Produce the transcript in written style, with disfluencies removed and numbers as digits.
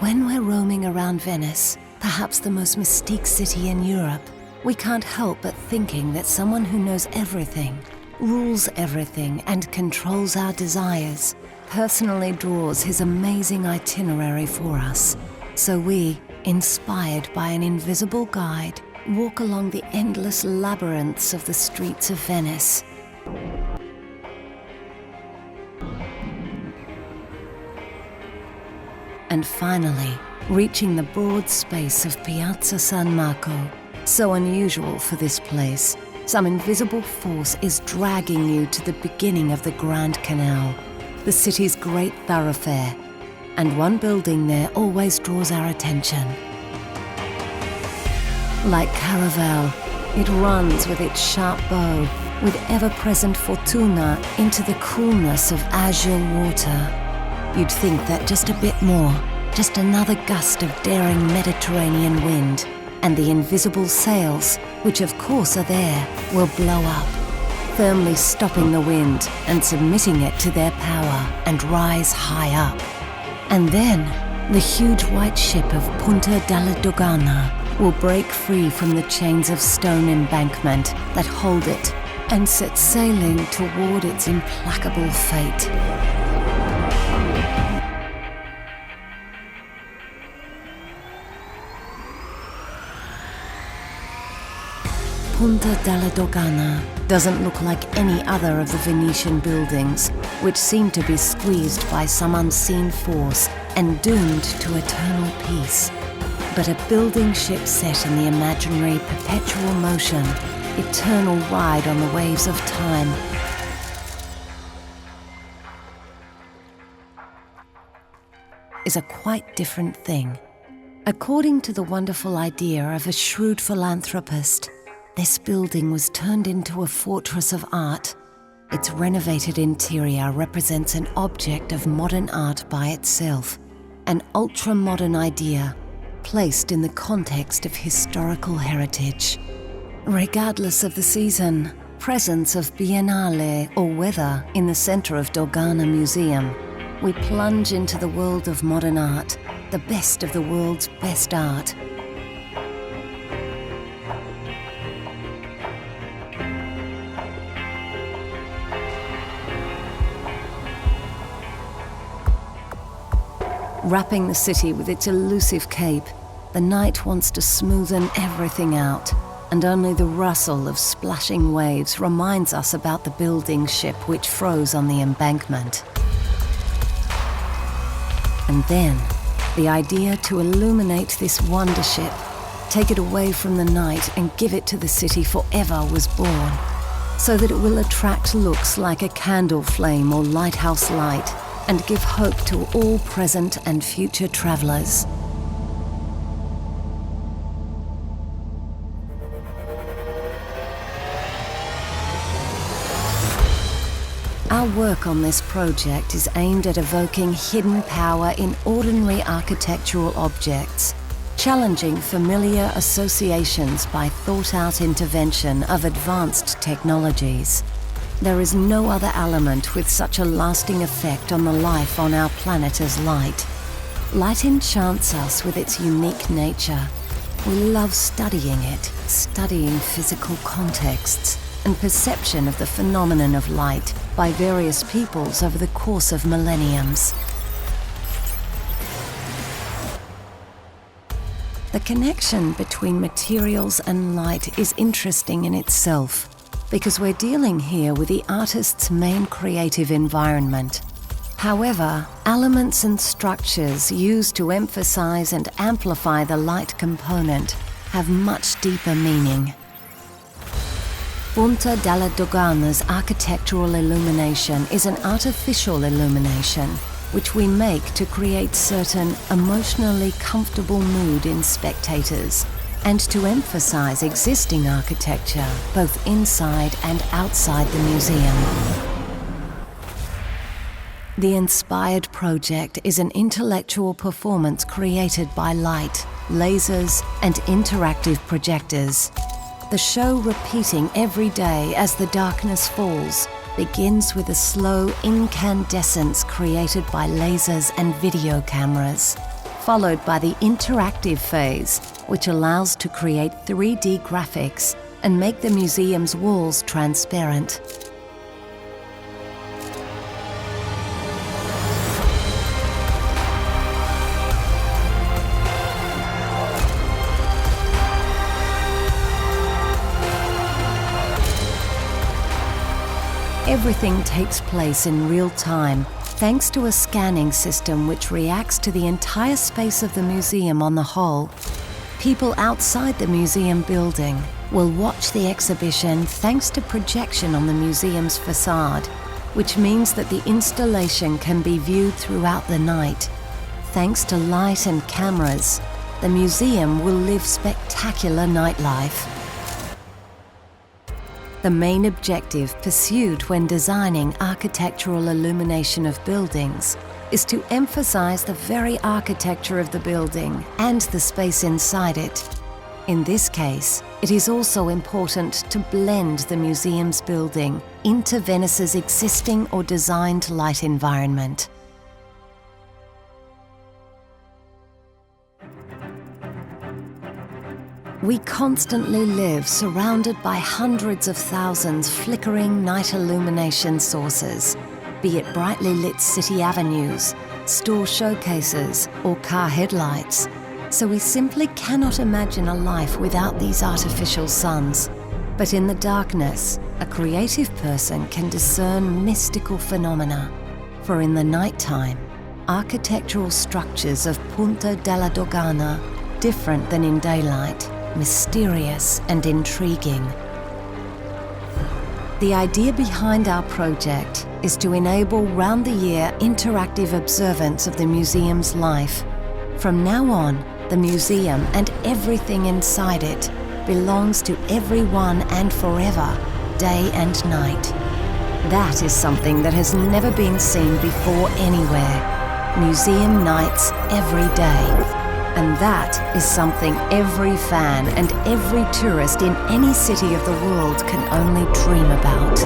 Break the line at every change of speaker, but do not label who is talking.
When we're roaming around Venice, perhaps the most mystique city in Europe, we can't help but thinking that someone who knows everything, rules everything, and controls our desires, personally draws his amazing itinerary for us. So we, inspired by an invisible guide, walk along the endless labyrinths of the streets of Venice. And finally, reaching the broad space of Piazza San Marco, so unusual for this place, some invisible force is dragging you to the beginning of the Grand Canal, the city's great thoroughfare, and one building there always draws our attention. Like Caravel, it runs with its sharp bow, with ever-present fortuna into the coolness of azure water. You'd think that just a bit more, just another gust of daring Mediterranean wind, and the invisible sails, which of course are there, will blow up, firmly stopping the wind and submitting it to their power and rise high up. And then, the huge white ship of Punta Della Dogana will break free from the chains of stone embankment that hold it and set sailing toward its implacable fate. Punta della Dogana doesn't look like any other of the Venetian buildings, which seem to be squeezed by some unseen force and doomed to eternal peace. But a building ship set in the imaginary perpetual motion, eternal ride on the waves of time. Is a quite different thing. According to the wonderful idea of a shrewd philanthropist, this building was turned into a fortress of art. Its renovated interior represents an object of modern art by itself, an ultra-modern idea placed in the context of historical heritage. Regardless of the season, presence of biennale or weather in the center of Dogana Museum, we plunge into the world of modern art, the best of the world's best art. Wrapping the city with its elusive cape, the night wants to smoothen everything out, and only the rustle of splashing waves reminds us about the building ship which froze on the embankment. And then, the idea to illuminate this wonder ship, take it away from the night and give it to the city forever was born, so that it will attract looks like a candle flame or lighthouse light, and give hope to all present and future travelers. Our work on this project is aimed at evoking hidden power in ordinary architectural objects, challenging familiar associations by thought-out intervention of advanced technologies. There is no other element with such a lasting effect on the life on our planet as light. Light enchants us with its unique nature. We love studying it, studying physical contexts and perception of the phenomenon of light by various peoples over the course of millenniums. The connection between materials and light is interesting in itself, because we're dealing here with the artist's main creative environment. However, elements and structures used to emphasize and amplify the light component have much deeper meaning. Punta della Dogana's architectural illumination is an artificial illumination which we make to create certain emotionally comfortable mood in spectators, and to emphasize existing architecture both inside and outside the museum. The Inspired project is an intellectual performance created by light, lasers, and interactive projectors. The show, repeating every day as the darkness falls, begins with a slow incandescence created by lasers and video cameras. followed by the interactive phase, which allows to create 3D graphics and make the museum's walls transparent. Everything takes place in real time, thanks to a scanning system which reacts to the entire space of the museum on the whole. People outside the museum building will watch the exhibition thanks to projection on the museum's facade, which means that the installation can be viewed throughout the night. Thanks to light and cameras, the museum will live spectacular nightlife. The main objective pursued when designing architectural illumination of buildings is to emphasize the very architecture of the building and the space inside it. In this case, it is also important to blend the museum's building into Venice's existing or designed light environment. We constantly live surrounded by hundreds of thousands flickering night illumination sources, be it brightly lit city avenues, store showcases, or car headlights. So we simply cannot imagine a life without these artificial suns. But in the darkness, a creative person can discern mystical phenomena. For in the nighttime, architectural structures of Punta Della Dogana, different than in daylight, mysterious and intriguing. The idea behind our project is to enable round-the-year interactive observance of the museum's life. From now on, the museum and everything inside it belongs to everyone and forever, day and night. That is something that has never been seen before anywhere. Museum nights every day. And that is something every fan and every tourist in any city of the world can only dream about.